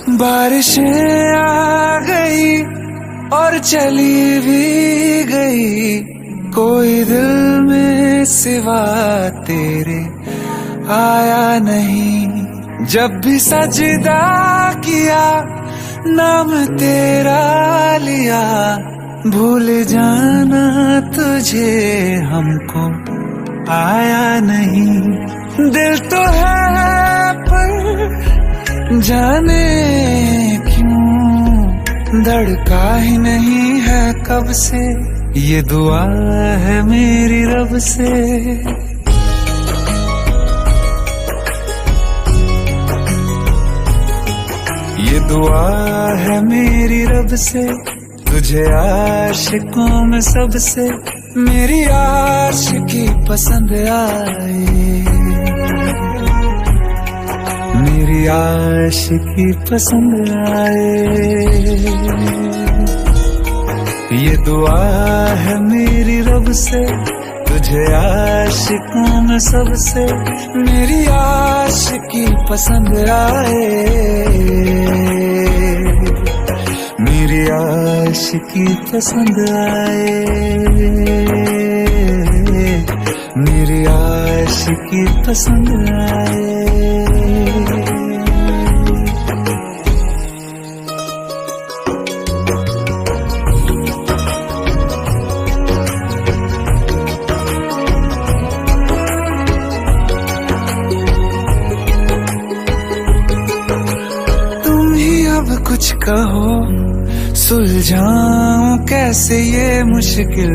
बारिशें आ गई और चली भी गई, कोई दिल में सिवा तेरे आया नहीं। जब भी सजदा किया नाम तेरा लिया, भूल जाना तुझे हमको आया नहीं। दिल तो है पर जाने क्यों धड़का ही नहीं है कब से, ये दुआ है मेरी रब से। ये दुआ है मेरी रब से, तुझे आशिकों में सबसे मेरी आशिकी पसंद आए, मेरी आशिकी पसंद आए। ये दुआ है मेरी रब से, तुझे आशिकों में सबसे मेरी आशिकी पसंद आए, मेरी आशिकी पसंद आए, मेरी आशिकी पसंद आए। कुछ कहो सुलझाऊं कैसे ये मुश्किल,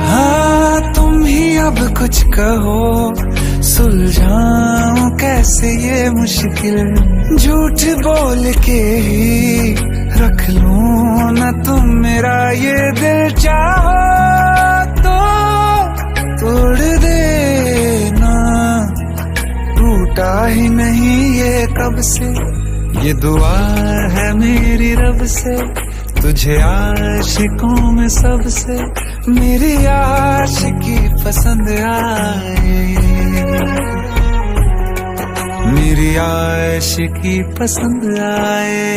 हाँ तुम ही अब कुछ कहो सुलझाऊं कैसे ये मुश्किल। झूठ बोल के ही रख लूं ना तुम मेरा ये दिल, चाहो तो तोड़ देना, टूटा ही नहीं ये कब से। ये दुआ है मेरी रब से, तुझे आशिकों में सबसे मेरी आशिकी पसंद आए, मेरी आशिकी पसंद आए,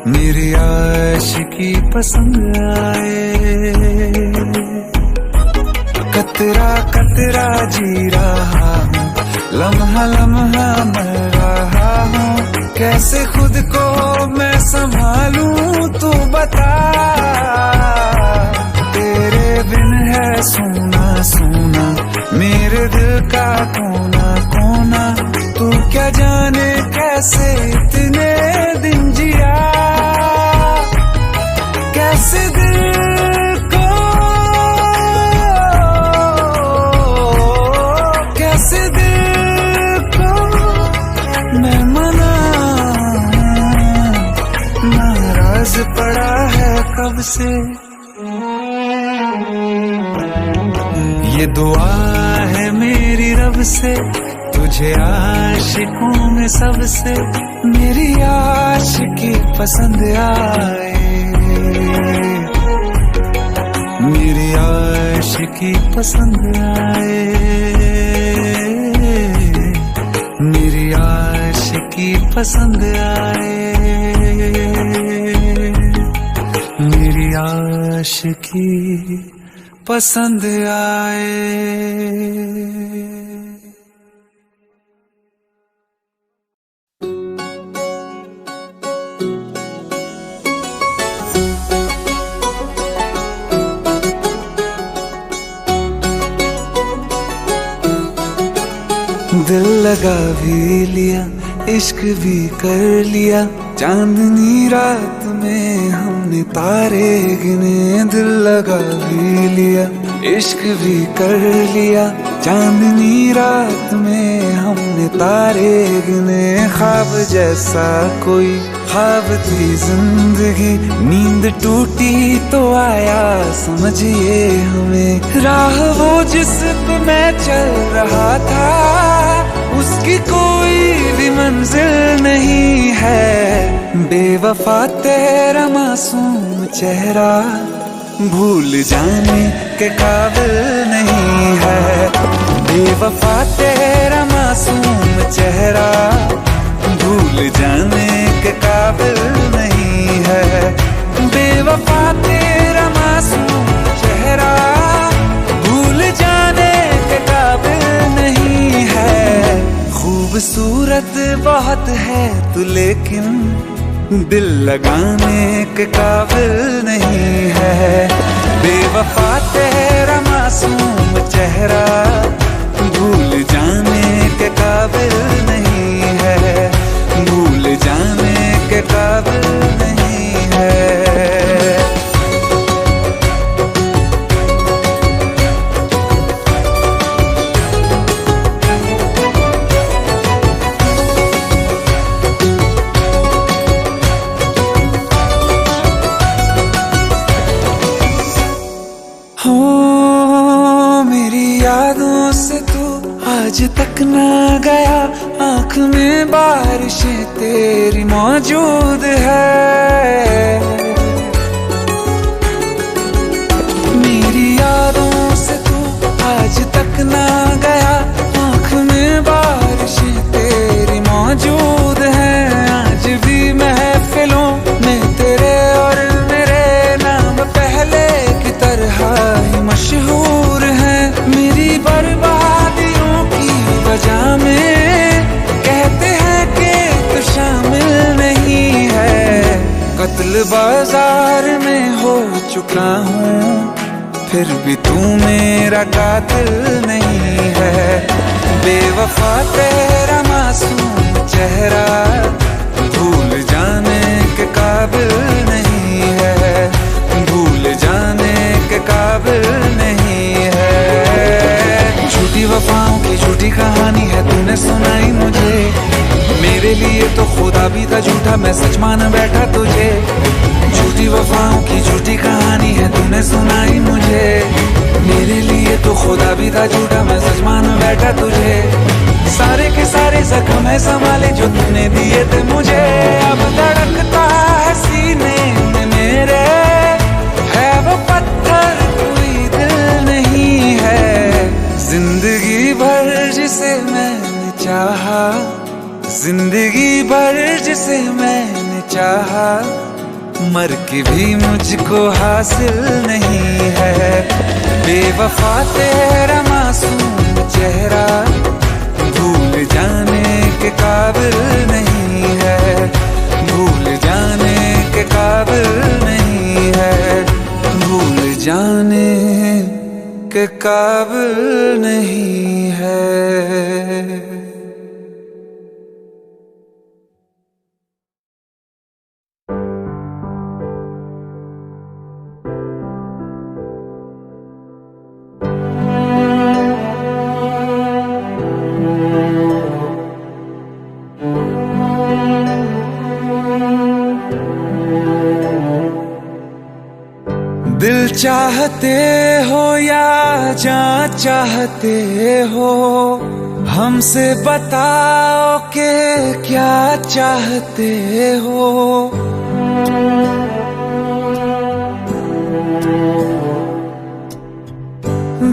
मेरी आशिकी पसंद आए। कतरा कतरा जी रहा हूँ, लम्हा लम्हा मर रहा हूँ, कैसे खुद को मैं संभालूं तू बता। तेरे बिन है सूना सूना मेरे दिल का कोना कोना, तू क्या जाने कैसे इतने दिन जिया, कैसे दिल को कैसे दिल को मैं मना, नाराज पड़ा है कब से। ये दुआ है मेरी रब से, तुझे आशिकों में सबसे मेरी आशिकी पसंद आए, मेरी आशिकी पसंद आए, मेरी आशिकी पसंद आए, मेरी आशिकी पसंद आए। दिल लगा भी लिया, इश्क भी कर लिया, चांदनी रात में हमने तारे गिने। दिल लगा भी लिया, इश्क भी कर लिया, चांदनी रात में हमने तारे गिने। ख्वाब जैसा कोई ख्वाब थी जिंदगी, नींद टूटी तो आया समझिए हमें। राह वो जिस पे मैं चल रहा था, उसकी कोई भी मंजिल नहीं है। बेवफा तेरा मासूम चेहरा भूल जाने के काबिल नहीं चेहरा भूल जाने के काबिल नहीं है। बेवफा तेरा मासूम चेहरा भूल जाने के काबिल नहीं है। खूबसूरत बहुत है तू लेकिन दिल लगाने के काबिल नहीं है। बेवफा तेरा मासूम चेहरा भूल जाने के काबिल नहीं है। भूल जाने के काबिल नहीं है। हो मेरी यादों से तू आज तक ना गया, आँख में बारिशें तेरी मौजूद है। मेरी यादों से तू आज तक ना गया, आँख में बारिशें तेरी मौजूद है। आज भी महफिलों में तेरे और मेरे नाम पहले की तरह ही मशहूर है। मेरी बर्बादियों की वजह में कहते हैं कि तू शामिल नहीं है। कत्ल बाजार में हो चुका हूँ फिर भी तू मेरा कातिल नहीं है। बेवफा तेरा मासूम चेहरा भूल जाने के काबिल नहीं है। भूल जाने के काबिल नहीं है। झूठी वफाओं की झूठी कहानी है तूने सुनाई मुझे। मेरे लिए तो खुदा भी था झूठा, मैं सच मान बैठा तुझे। झूठी वफाओं की झूठी कहानी है तूने सुनाई मुझे। मेरे लिए तो खुदा भी था झूठा, मैं सच मान बैठा तुझे। सारे के सारे जख्म है संभाले जो तूने दिए थे मुझे। अब धड़कता है सीने में मेरे, है वो पत्थर कोई दिल नहीं है। जिंदगी भर जिसे मैंने चाहा, जिंदगी भर जिसे मैंने चाहा, मर के भी मुझको हासिल नहीं है। बेवफा तेरा मासूम चेहरा भूल जाने के काबिल नहीं है। भूल जाने के काबिल नहीं है। भूल जाने के काबिल नहीं है। दिल चाहते हो या जान चाहते हो, हमसे बताओ कि क्या चाहते हो।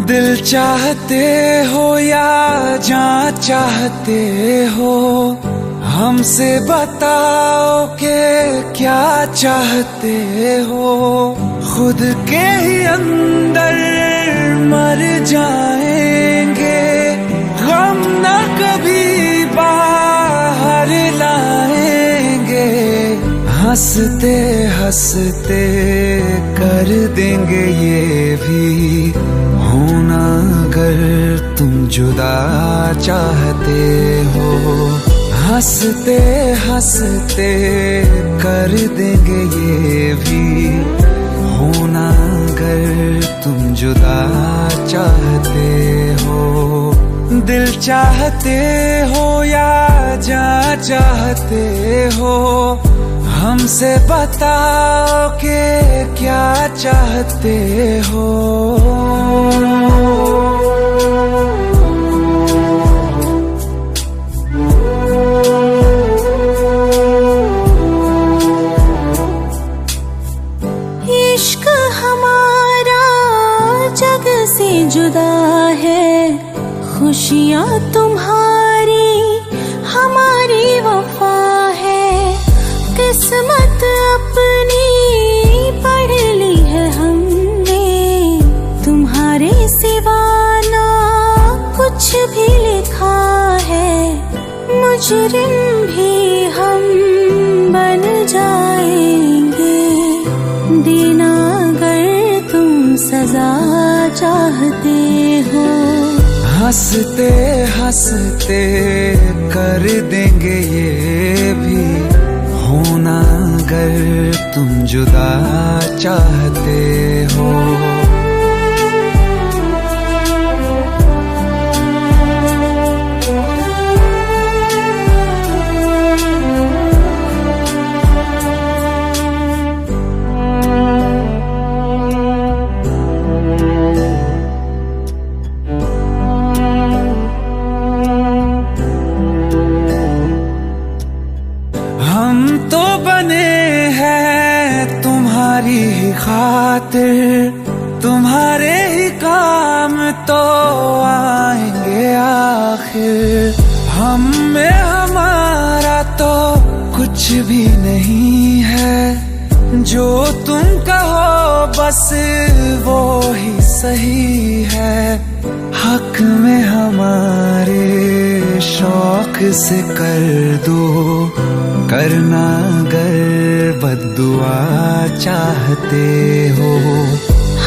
दिल चाहते हो या जान चाहते हो, हमसे बताओ कि क्या चाहते हो। खुद के ही अंदर मर जाएंगे, गम न कभी बाहर लाएंगे। हंसते हंसते कर देंगे ये भी होना अगर तुम जुदा चाहते हो। हंसते हंसते कर देंगे ये भी होना अगर तुम जुदा चाहते हो। दिल चाहते हो या जान चाहते हो, हमसे बताओ कि क्या चाहते हो। जुदा है खुशियाँ तुम्हारी बेवफा है, किस्मत अपनी पढ़ ली है हमने, तुम्हारे सिवा ना कुछ भी लिखा है। मुजरिम भी हम बन जाएंगे, देना अगर तुम सजा चाहते हो। हंसते हंसते कर देंगे ये भी, होना अगर तुम जुदा चाहते हो। हम तो बने हैं तुम्हारी ही खातिर, तुम्हारे ही काम तो आएंगे आखिर। हम में हमारा तो कुछ भी नहीं है, जो तुम कहो बस वो ही सही है। हक में हमारे शौक से कर दो, करना अगर बद्दुआ चाहते हो।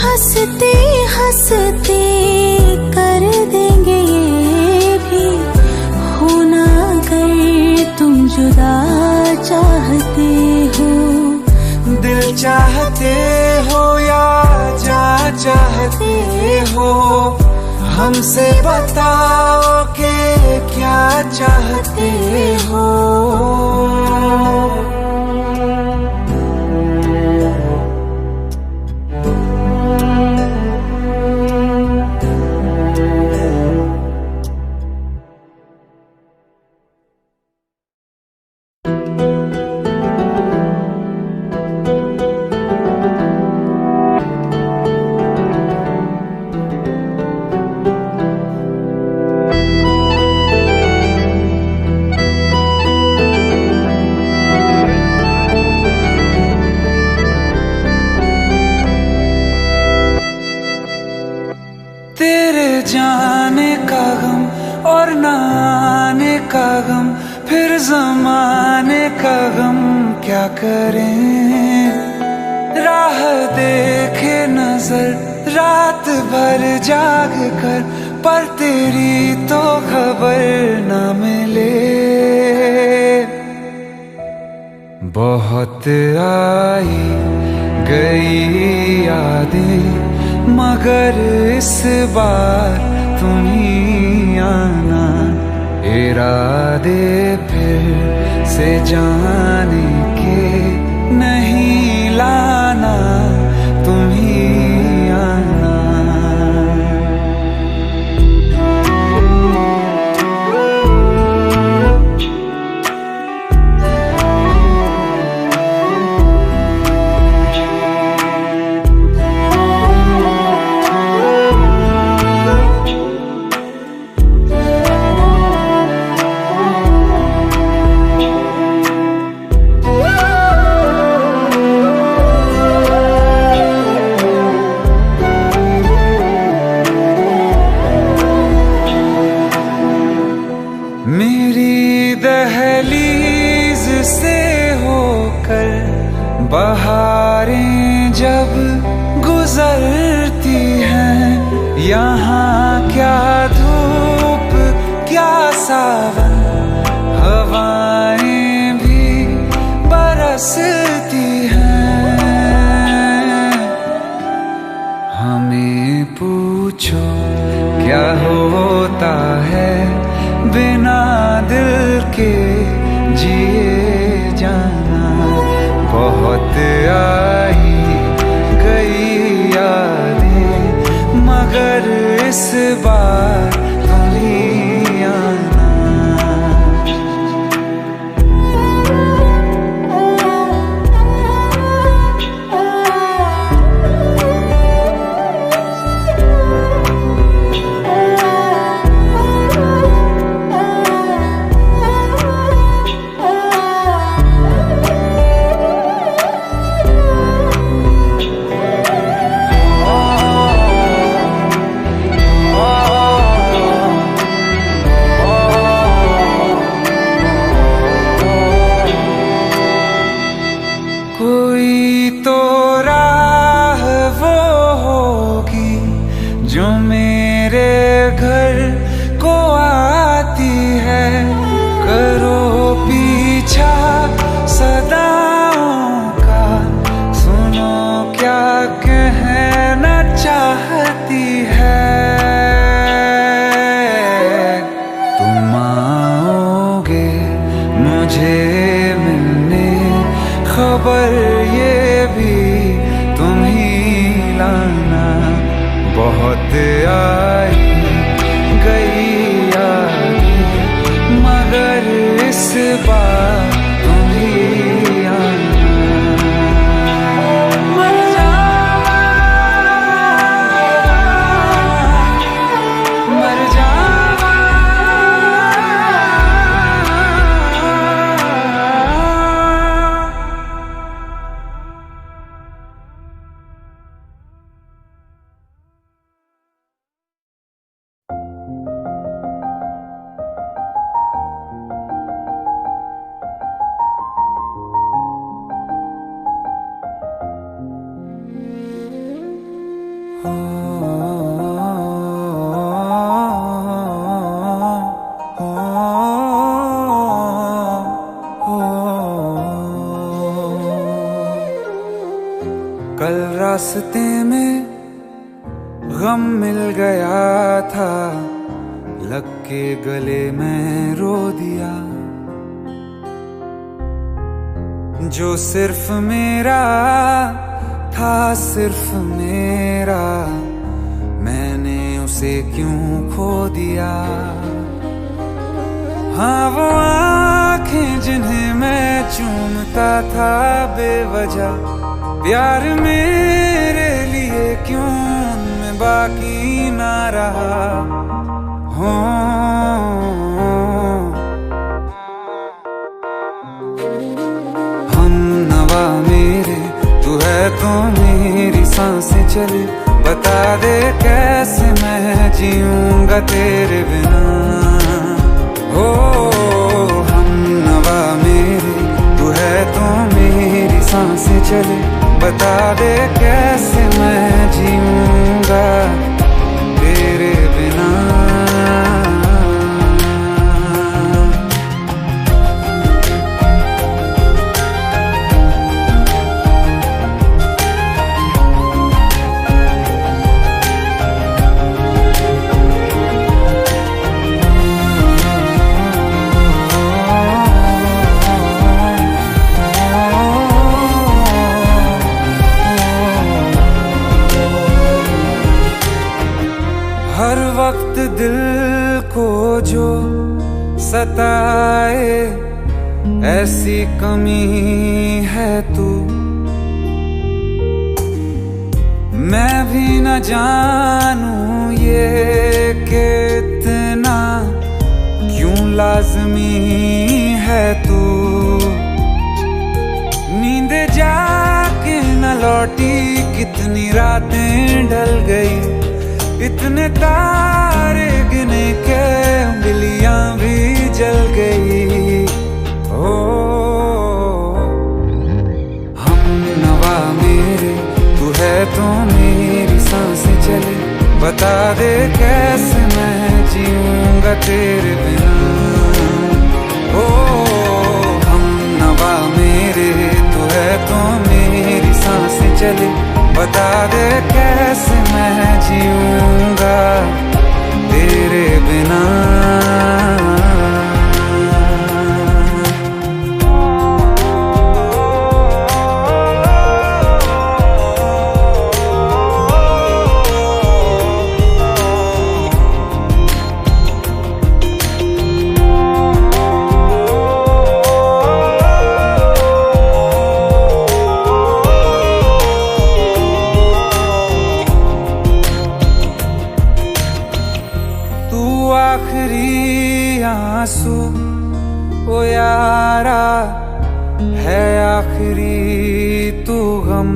हंसते हंसते कर देंगे ये भी, होना अगर तुम जुदा चाहते हो। दिल चाहते हो या जा चाहते हो, हमसे बताओ कि क्या चाहते हो। तेरे जाने का गम और न आने का गम, फिर जमाने का गम क्या करें। राह देखे नजर रात भर जाग कर, पर तेरी तो खबर न मिले। बहुत आई गई यादें, मगर इस बार तुम ही आना। इरादे फिर से जाने के नहीं लाना, तुम ही आना। मेरी दहलीज से होकर बहारें जब गुजरती हैं, यहाँ क्या धूप क्या सावन, हवाएं भी बरसती हैं। हमें पूछो क्या होता है बिना दिल के जिए जाना। बहुत आई गई यादें, मगर इस बार तुम ही आना। मेरे घर को आती है। करो पीछा सदाओं का, सुनो क्या कहना चाहती है। तुम आओगे मुझे मिलने, खबर ये भी तुम ही लाना। बहुत आई गई यादें, मगर इस बार तुम ही आना। मर जावा, मर जावा। कल रास्ते में गम मिल गया था, लग के गले में रो दिया। जो सिर्फ मेरा था, सिर्फ मेरा, मैंने उसे क्यों खो दिया। हाँ वो आँखें जिन्हें मैं चूमता था बेवजह, प्यार मेरे लिए क्यों उनमें बाकी ना रहा। हो हम नवा मेरे, तू है तो मेरी सांसें चले। बता दे कैसे मैं जीऊंगा तेरे बिना। हो हम नवा मेरे, तू है तो मेरी सांसें चले। बता दे कैसे मैं जीऊंगा तेरे बिना। हर वक्त दिल को जो सताए, ऐसी कमी है तू। मैं भी न जानूं ये कि इतना क्यों लाज़मी है तू। नींद जाके न लौटी, कितनी रातें ढल गई। इतने तारे गिने के उंगलियां भी जल गई। ओ हम नवा मेरे, तू है तो मेरी सांसें चले। बता दे कैसे मैं जीऊंगा तेरे बिना। ओ हम नवा मेरे, तू है तो मेरी सांसें चले। बता दे कैसे मैं जीऊंगा तेरे बिना। आखिरी आंसू ओ यारा है, आखिरी तू गम।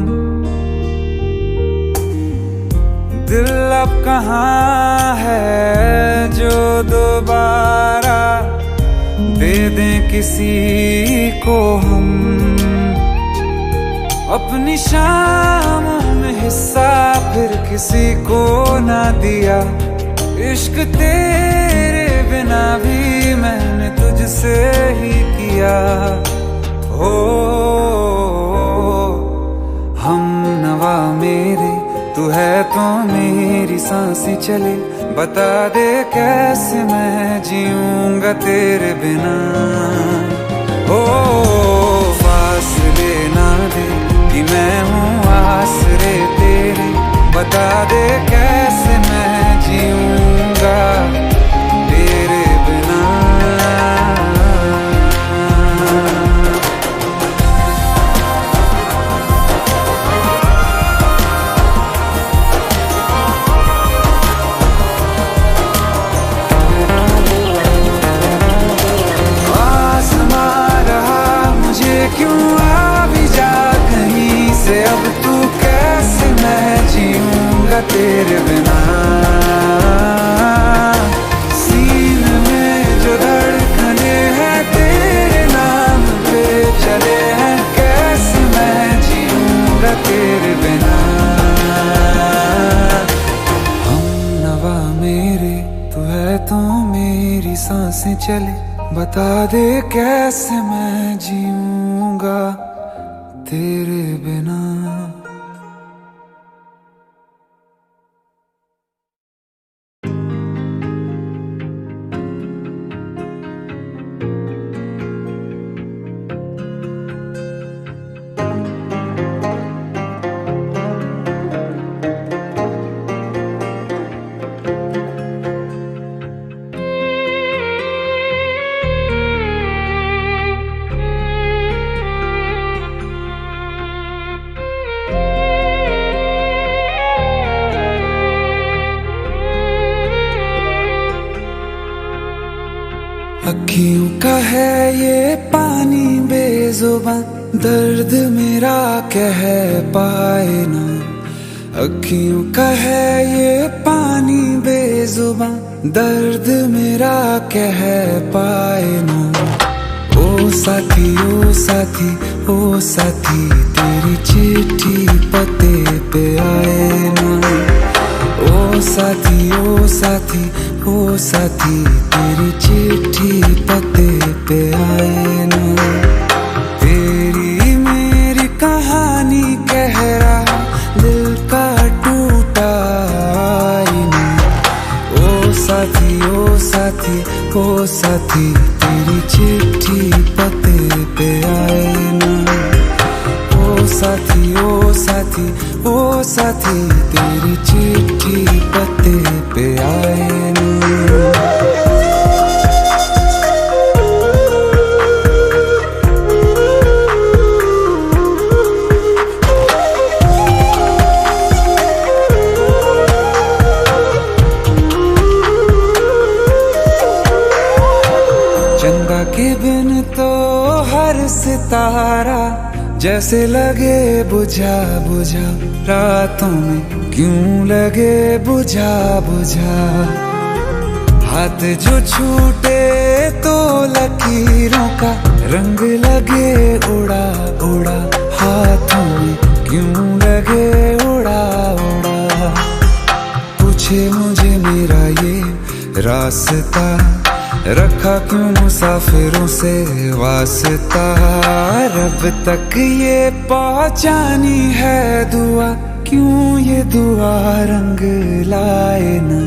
दिल अब कहाँ है जो दोबारा दे दें किसी को हम। अपनी शामों में हिस्सा फिर किसी को ना दिया। इश्क तेरे बिना भी मैंने तुझसे ही किया। हो हम नवा मेरे, तू है तो मेरी सांसें चले। बता दे कैसे मैं जीऊंगा तेरे बिना। ओ फासले ना दे कि मैं हूँ आसरे तेरे। बता दे कैसे मैं जीऊंगा तेरे बिना। क्यों आ भी जा कहीं से, अब तू कैसे मैं जीऊंगा तेरे बिना। सीने में जो धड़कने हैं तेरे नाम पे चले हैं, कैसे मैं जीऊंगा तेरे बिना। हम नवा मेरे, तू है तो मेरी सांसें चले। बता दे कैसे मैं जीऊंगा तेरे बिना। अखियों का है ये पानी बेजुबां, दर्द मेरा कह पाए ना। अखियों का है ये पानी बेजुबां, दर्द मेरा कह पाए ना। ओ साथी ओ साथी ओ साथी, तेरी चिट्ठी पते पे आए ना। ओ साथी ओ साथी ओ साथी, तेरी चिट्ठी पते पे आए ना। तेरी मेरी कहानी कह रहा दिल का टूटा आईना। ओ साथी ओ साथी ओ साथी, तेरी चिट्ठी पते पे आए ना। ओ साथी ओ साथी ओ साथी, तेरी चिट्ठी पते पे आए ना। चंदा के बिन तो हर सितारा जैसे लगे बुझा बुझा, रातों में क्यों लगे बुझा बुझा। हाथ जो छूटे तो लकीरों का रंग लगे उड़ा उड़ा, हाथों में क्यों लगे उड़ा उड़ा। पूछे मुझे मेरा ये रास्ता, रखा क्यों मुसाफिरों से वास्ता। रब तक ये पहुंचानी है दुआ, क्यों ये दुआ रंग लाए ना।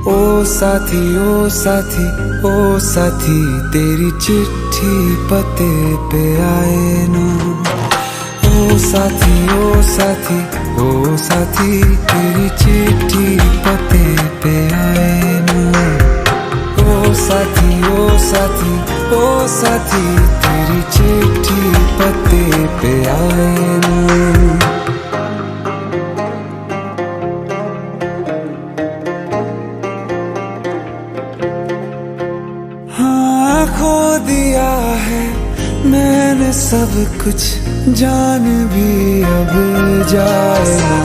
ओ साथी ओ साथी ओ साथी, तेरी चिट्ठी पते पे आए ना। ओ साथी ओ साथी ओ साथी, तेरी चिट्ठी पते पे आए ना। ओ साथी ओ साथी ओ साथी, तेरी चिट्ठी पते पे आए ना। हाँ खो दिया है मैंने सब कुछ, जान भी अब जाए ना।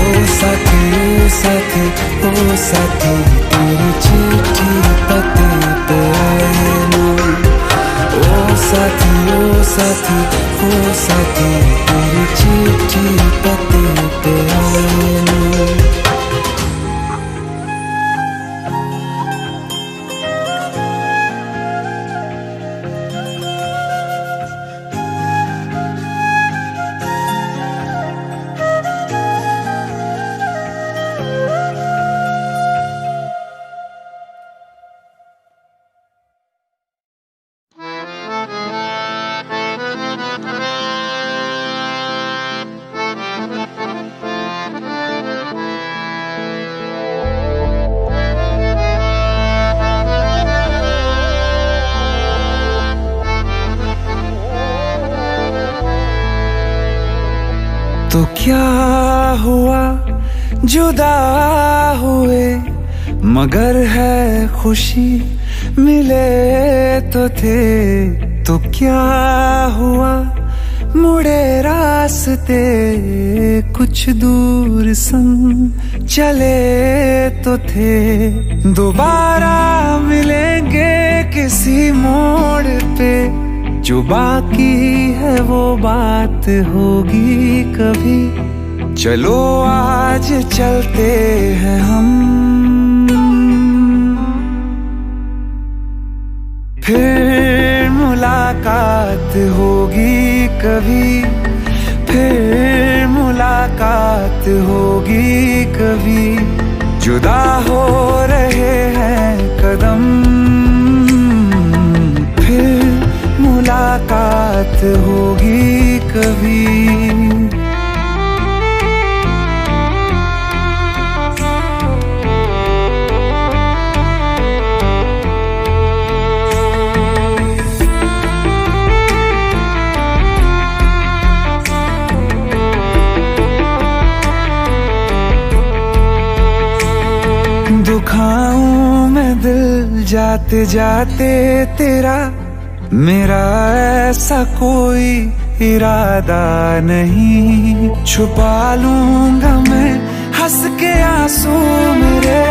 ओ साथी ओ साथी ओ साथी, तेरी चिट्ठी पते पे आए ना। ओ साथी ओ साथी ओ साथी, तेरी चिट्ठी पते पे आए ना। क्या हुआ जुदा हुए, मगर है खुशी मिले तो थे। तो क्या हुआ मुड़े रास्ते, कुछ दूर संग चले तो थे। दोबारा मिलेंगे किसी मोड़ पे, जो बाकी है वो बात होगी कभी। चलो आज चलते हैं हम, फिर मुलाकात होगी कभी। फिर मुलाकात होगी कभी। जुदा हो रहे हैं कदम, फिर मुलाकात होगी कभी। दुखाऊं मैं दिल जाते जाते तेरा, मेरा ऐसा कोई इरादा नहीं। छुपा लूंगा मैं हंस के आंसू मेरे,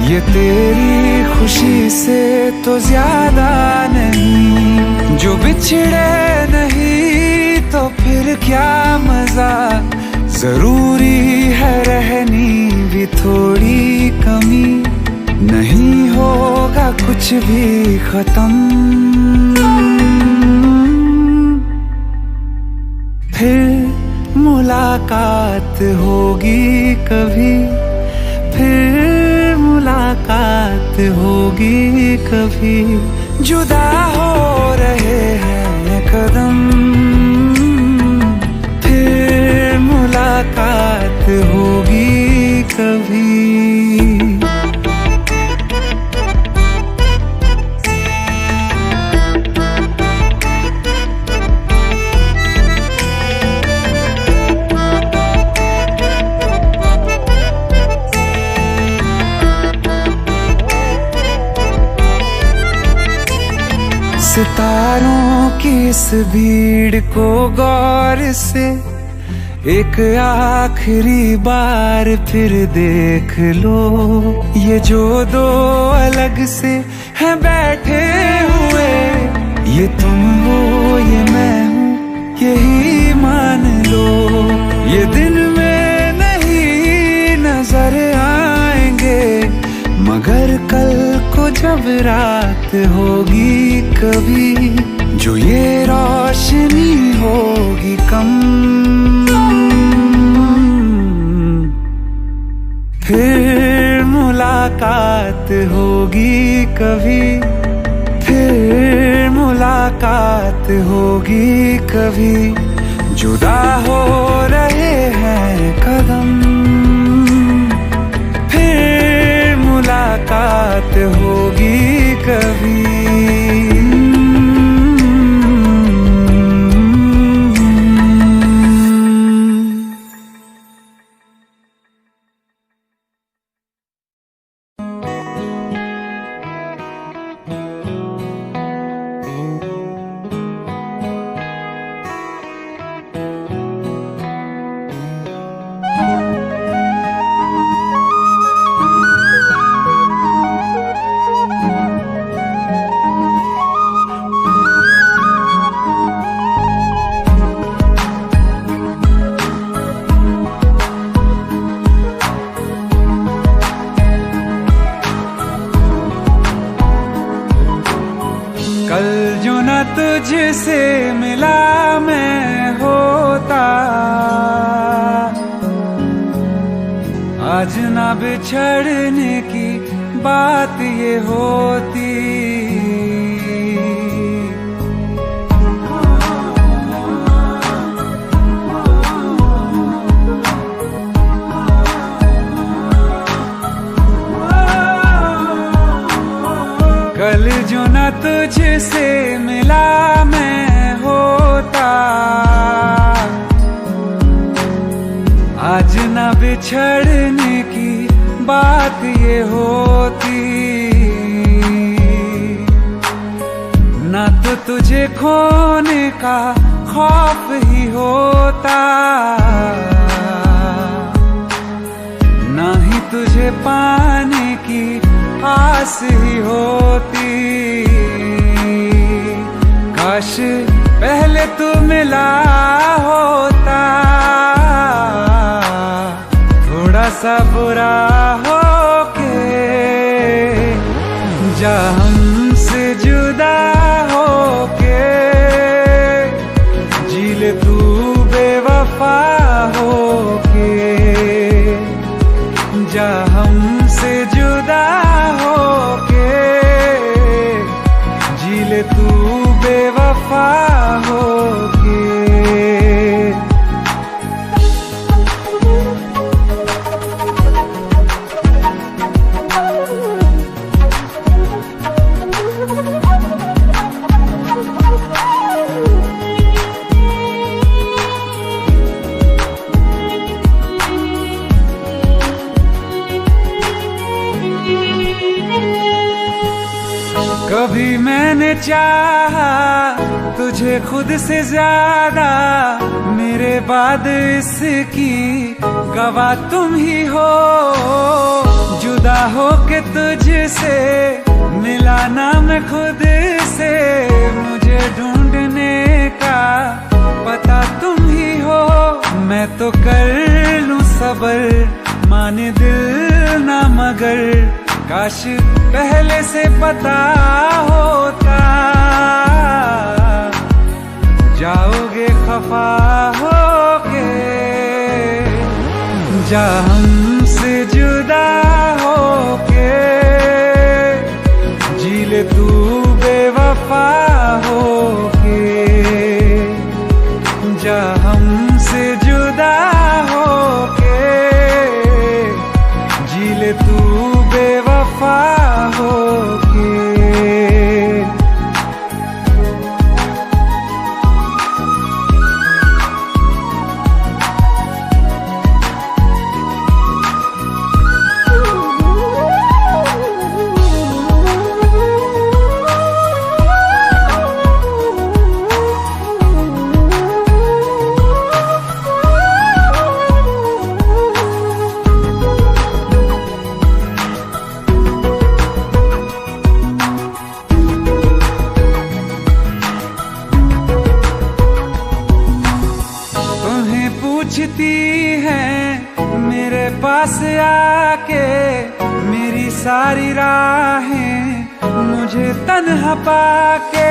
ये तेरी खुशी से तो ज्यादा नहीं। जो बिछड़े नहीं तो फिर क्या मजा, जरूरी है रहनी भी थोड़ी कमी। नहीं होगा कुछ भी खत्म, फिर मुलाकात होगी कभी। फिर मुलाकात होगी कभी। जुदा हो रहे हैं कदम, फिर मुलाकात होगी कभी। सितारों की इस भीड़ को गौर से एक आखिरी बार फिर देख लो। ये जो दो अलग से हैं बैठे हुए, ये तुम हो ये मैं हूँ यही मान लो। ये दिन में नहीं नजर आएंगे, मगर कल को जब रात होगी कभी, जो ये रोशनी होगी कम, फिर मुलाकात होगी कभी। फिर मुलाकात होगी कभी। जुदा हो रहे हैं कदम, फिर मुलाकात होगी कभी। कल जो न तुझसे मिला मैं होता, आज न बिछड़ने की बात ये होती। कल जो न तुझसे मिला मैं होता, ये होती ना तो तुझे खोने का खौफ ही होता, ना ही तुझे पाने की आस ही होती। काश पहले तू मिला होता, थोड़ा सा बुरा होके जा हमसे जुदा होके, जी ले तू बेवफा होके, जा हमसे जुदा होके, जी ले तू बेवफा होके। कभी मैंने चाहा तुझे खुद से ज्यादा, मेरे बाद इसकी गवाह तुम ही हो। जुदा हो के तुझसे मिला ना मैं खुद से, मुझे ढूंढने का पता तुम ही हो। मैं तो कर लूं सबर, माने दिल ना मगर, काश पहले से पता होता, जाओगे खफा होके, जा हमसे जुदा होके, जी ले तू बेवफा होके, जा हमसे जुदा होके, जी ले तू बेवफा होके। पूछती है मेरे पास आके, मेरी सारी राहें मुझे तन्हा पाके,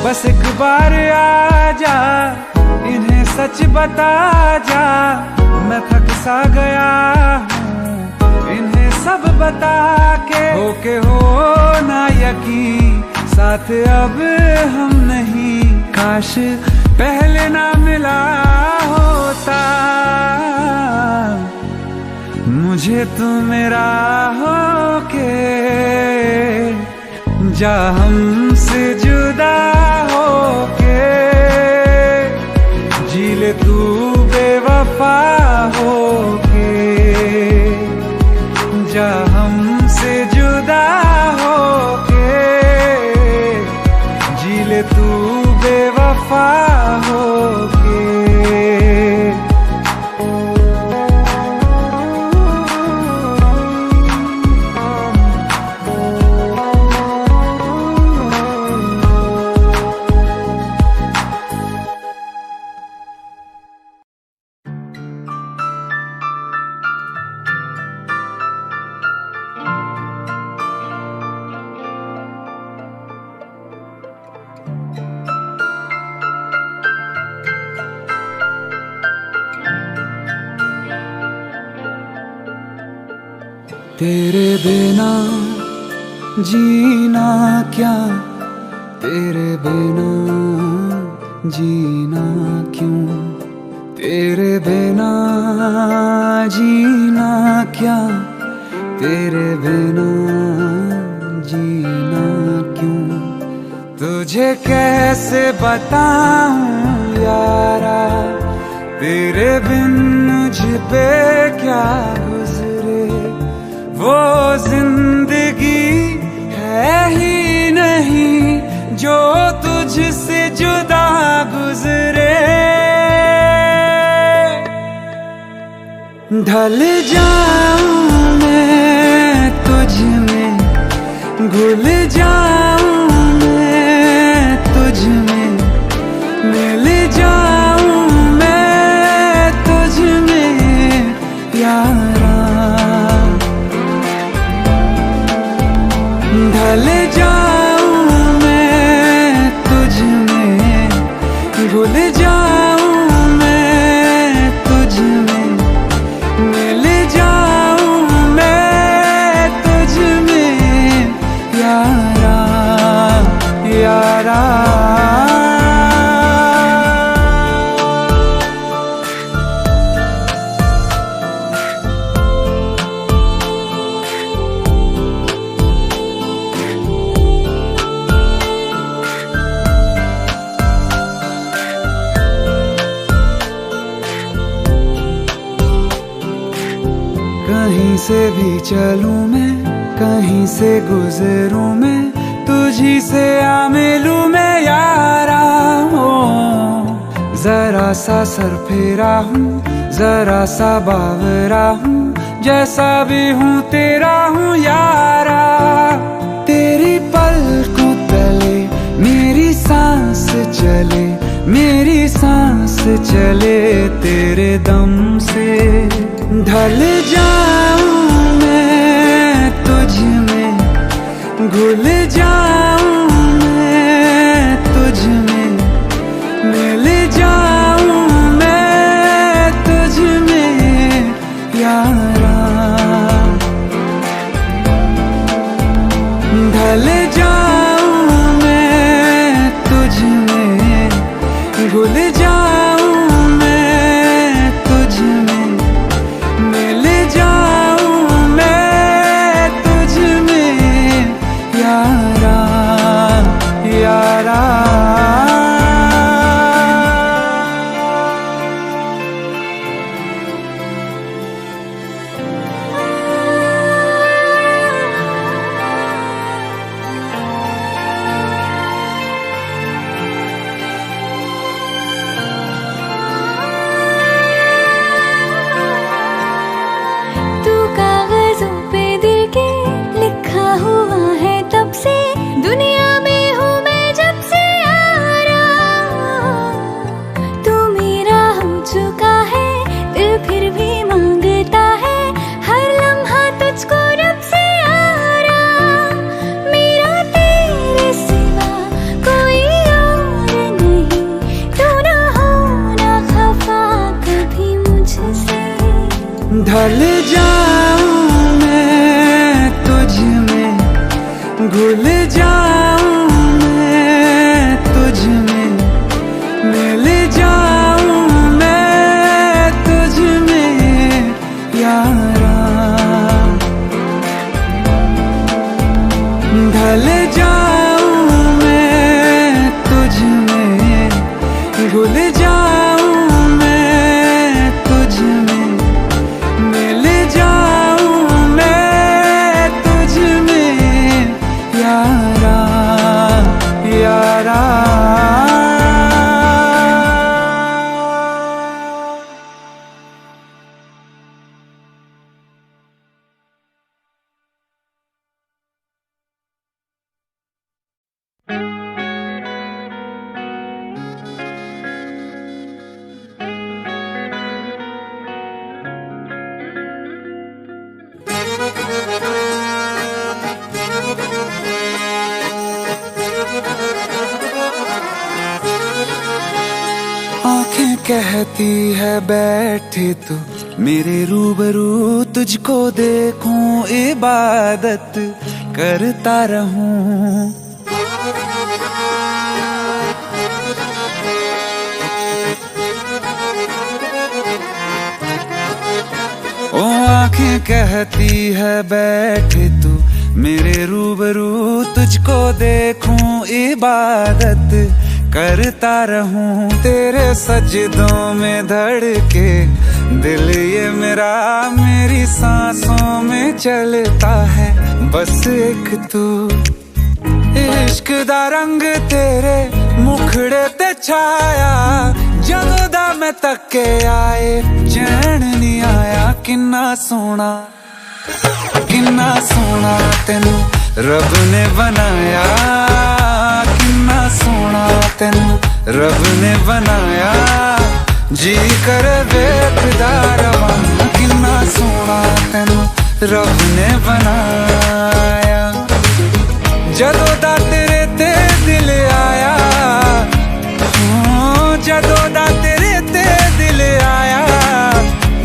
बस एक बार आ जा, इन्हें सच बता जा, मैं थक सा गया हूँ इन्हें सब बता के। होके हो ना यकीन साथ अब हम नहीं, काश पहले ना मिला होता, मुझे तू मेरा होके, जा हमसे जुदा होके, जी ले तू बेवफा होके, जा हमसे जुदा होके, जी ले तू बेवफा होके। तेरे बिना जीना क्या, तेरे बिना जीना क्यों, तेरे बिना जीना क्या, तेरे बिना जीना क्यों। तुझे कैसे बताऊं यारा, तेरे बिन मुझ पे क्या गुजरे, वो जिंदगी है ही नहीं जो तुझसे जुदा गुजरे। ढल जाऊं मैं तुझ में, घुल जाऊं मैं तुझ में, मिल जाऊं मैं तुझ में यारा। ढल जाऊं मैं तुझ में, घुल जाऊं मैं तुझ में, मिल जाऊं मैं तुझ में यारा यारा। कहीं से भी चलूं मैं, कहीं से गुजरूं मैं, तुझी से आ मिलूं मैं यारा। हो जरा सा सर फेरा हूँ, जरा सा बावरा हूँ, जैसा भी हूँ तेरा हूँ यारा। तेरी पलकों तले मेरी सांस चले, मेरी सांस चले तेरे दम से। ढल जाऊं मैं तुझ में, घुल जाऊं मैं तुझ में, मिल जाऊं मैं तुझ में यारा। ढल जाऊं मैं तुझ में, घुल जाऊं मैं तुझ में, मिल जाऊं मैं तुझ में यारा यारा। ढल जाऊं मैं तुझ में, घुल जाऊं मैं तुझ में, मिल जाऊं मैं तुझ में यारा। ढल जाऊं मैं तुझ में, घुल जाऊं मैं तुझ में, मिल जाऊं मैं तुझ में यारा यारा। आंखें कहती है बैठे तो मेरे रूबरू, तुझको देखूं इबादत करता रहूं। ओ आंखें कहती है बैठे तू मेरे रूबरू, तुझको देखूं इबादत करता रहूं। तेरे सजदों में धड़के दिल ये मेरा मेरी सांसों में चलता है, बस एक तू। इश्क दा रंग तेरे मुखड़े ते छाया, जदों दा मैं तके आए चैन नहीं आया। किन्ना सोना तेनू रब ने बनाया, किन्ना सोना तेनू रब ने बनाया। जी कर वेखदा रवां, किन्ना सोना तेनू रब ने बनाया। जदों दा तेरे ते दिल आया, जदों दा तेरे ते दिल आया,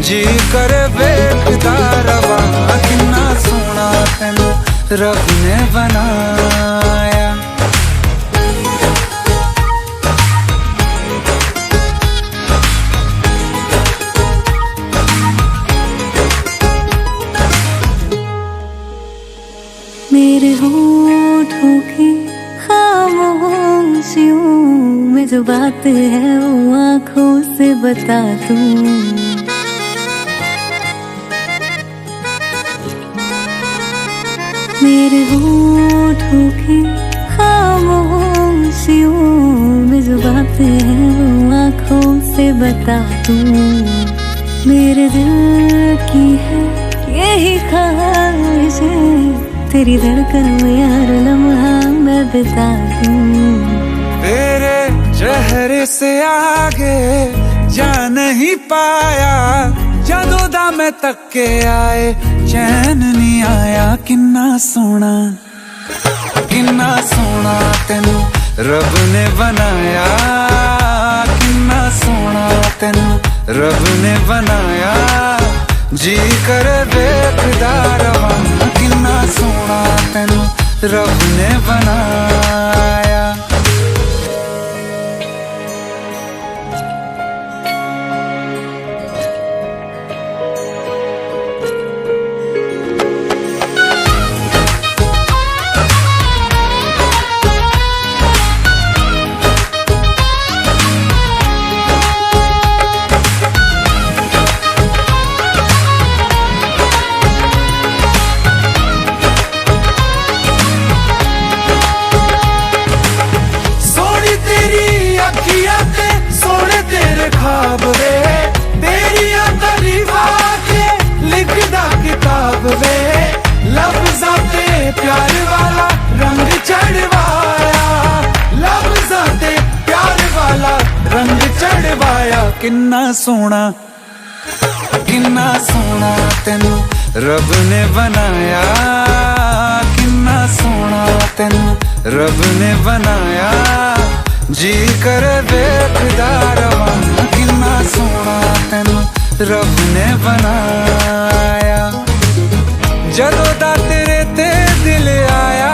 जी कर वेखदा रवां, किन्ना सोना तेनू रब ने बनाया। मेरे होठों की खामोशियों में जो बात है वो आँखों से बता दूं। मेरे होठों की खामोशियों में जो बात है वो आँखों से बता दूं। मेरे दिल की है यही ख्वाहिश है, तेरी धड़कन में हर लम्हा मैं बिता दूं। तेरे चेहरे से आगे जा नहीं पाया, जदों दा मैं तके आए चैन नहीं आया। किन्ना सोना तेनू रब ने बनाया, किन्ना सोना तेनू रब ने बनाया। जी कर वेखदा रवां, किन्ना सोना तेनू रब ने बनाया। ख्वाब वे तेरिया तारीफा के लिखदा किताब वे, लफ्ज़ां ते प्यार वाला रंग चढ़वाया, लफ्ज़ां ते प्यार वाला रंग चढ़वाया। किन्ना सोना तेनू रब ने बनाया, किन्ना सोना तेनू रब ने बनाया। जी कर वेखदा रवां, किन्ना सोना तेनू रब ने बनाया। जदों दा तेरे ते दिल आया,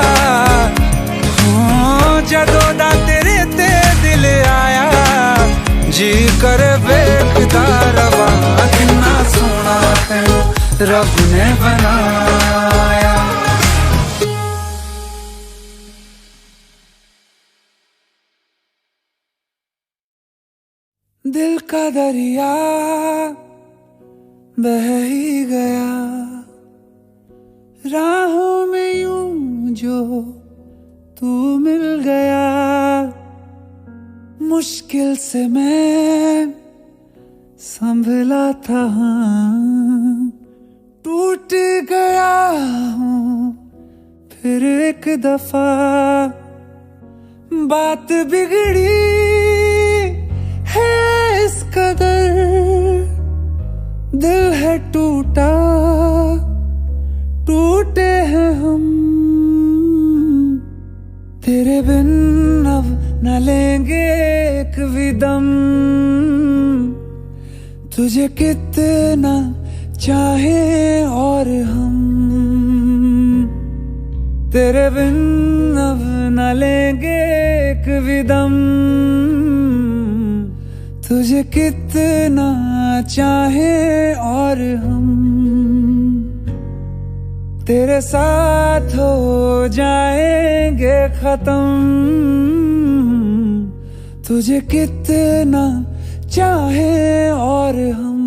जदों दा तेरे ते दिल आया, जी कर वेखदा रवां, किन्ना सोना तेनू रब ने बनाया। दिल का दरिया बह ही गया, राहों में यूं जो तू मिल गया। मुश्किल से मैं संभला था, टूट गया हूँ फिर एक दफा। बात बिगड़ी है इस कदर, दिल है टूटा, टूटे हैं हम। तेरे बिन अब न लेंगे एक भी दम, तुझे कितना चाहे और हम। तेरे बिन अब न लेंगे एक भी दम, तुझे कितना चाहे और हम। तेरे साथ हो जाएंगे खत्म, तुझे कितना चाहे और हम।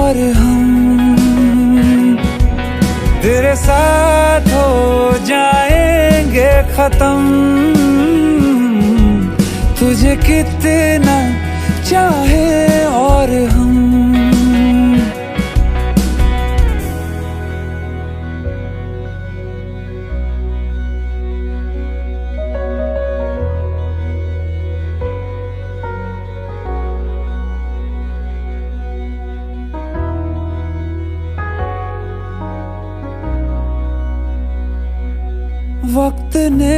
और हम तेरे साथ हो जाएंगे खत्म। तुझे कितना चाहे और हम। वक्त ने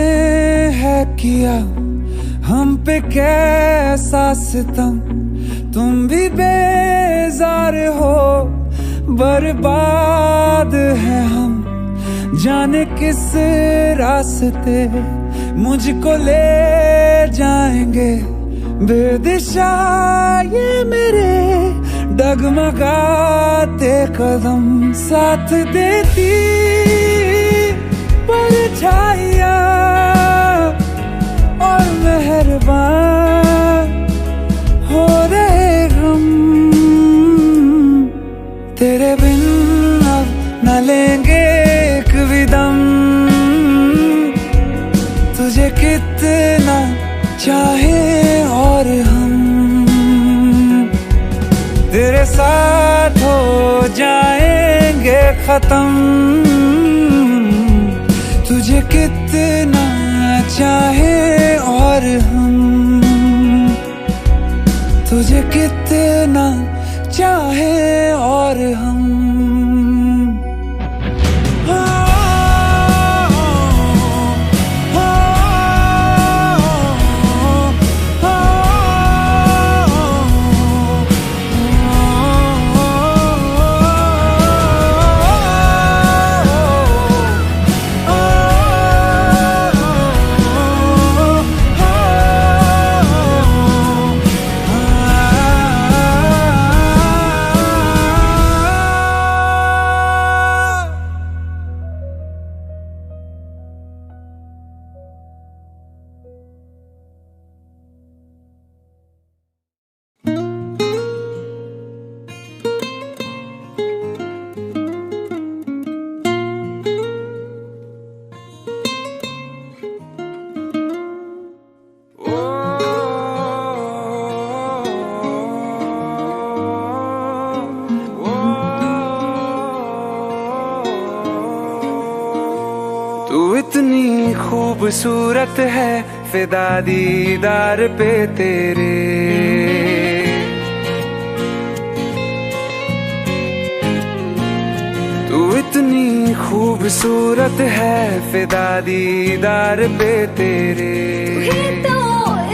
है किया हम पे कैसा सितम, तुम भी बेजार हो, बर्बाद है हम। जाने किस रास्ते मुझको ले जाएंगे, बेदिशा ये मेरे डगमगाते कदम। साथ देती परछाइयाँ और मेहरबान हो रहे हम। तेरे बिन अब न लेंगे एक भी दम। तुझे कितना चाहे और हम तेरे साथ हो जाएंगे खत्म। तुझे कितना चाहे और हम तुझे कितना चाहे और हम। तू इतनी खूबसूरत है, फिदा दीदार पे तेरे। तू इतनी खूबसूरत है, फिदा दीदार पे तेरे। तो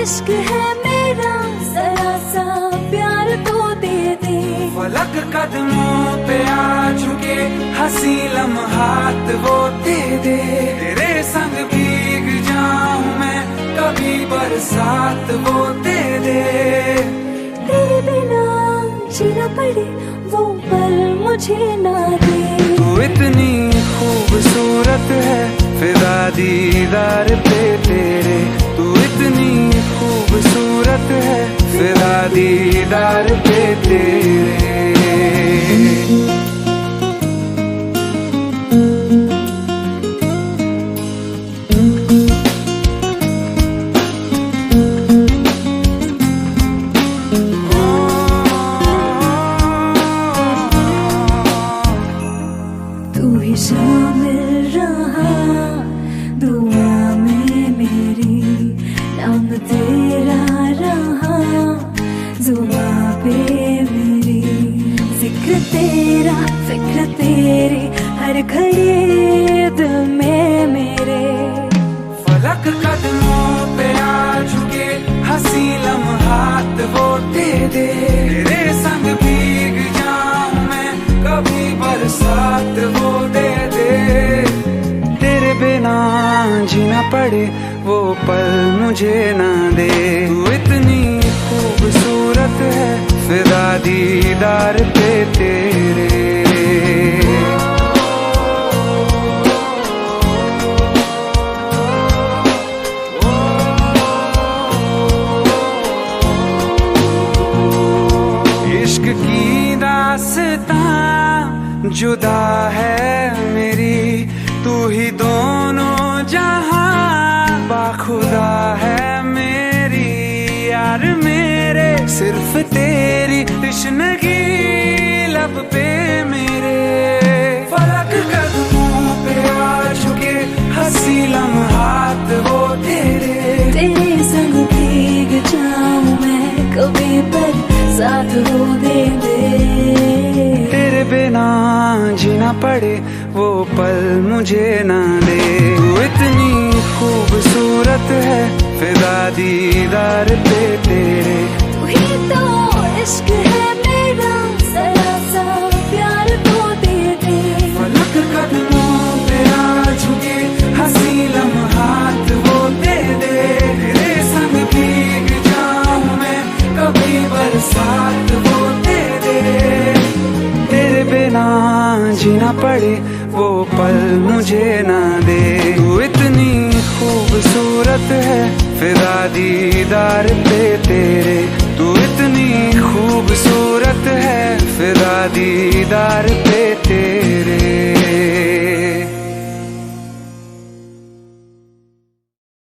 इश्क है मेरा, जरा सा प्यार तो दे दे। फलक कदमों पे आ झुके, हंसी लम्हात वो दे दे। तेरे संग भीग जाऊं मैं, कभी बरसात वो दे दे। तेरे बिना जीना पड़े वो पल मुझे ना दे। तू इतनी खूबसूरत है, फिदा दीदार पे तेरे। तू इतनी खूबसूरत है, फिदा दीदार पे तेरे। तू ही शामिल रहा दुआ में मेरी, नाम तेरा रहा जुबां पे मेरी। जिक्र तेरा फिक्र तेरी हर घड़ी दिल में मेरे। फलक कदमों पे आ झुके, हंसी लम्हात वो दे दे। तेरे संग भीग जाऊं मैं, कभी बरसात वो दे दे। तेरे बिना जीना पड़े वो पल मुझे ना दे। तू इतनी खूबसूरत है, फिदा दीदार पे तेरे। इश्क की दास्तां जुदा है मेरी, तू ही दोनों जहां बाखुदा है मेरी। यार मेरे सिर्फ तेरी तश्नगी लब पे मेरे, फलक कदमों पे आ चुके हंसी लम्हात वो तेरे। तेरे संग भीग जाऊं मैं कभी पर साथ हो दे दे। तेरे बिना जीना पड़े वो पल मुझे ना दे। तू इतनी खूबसूरत है फिदा दीदार पे तेरे। तू ही तो इश्क है मेरा जरा सा प्यार तो दे दे। फलक कदमों पे आ चुके हंसी लम्हात वो दे दे। तेरे संग भीग जाऊं मैं कभी बरसात वो दे दे। तेरे बिना जीना पड़े वो पल मुझे ना दे। तू इतनी खूबसूरत है फिदा दीदार पे तेरे। तू इतनी खूबसूरत है फिदा दीदार पे तेरे।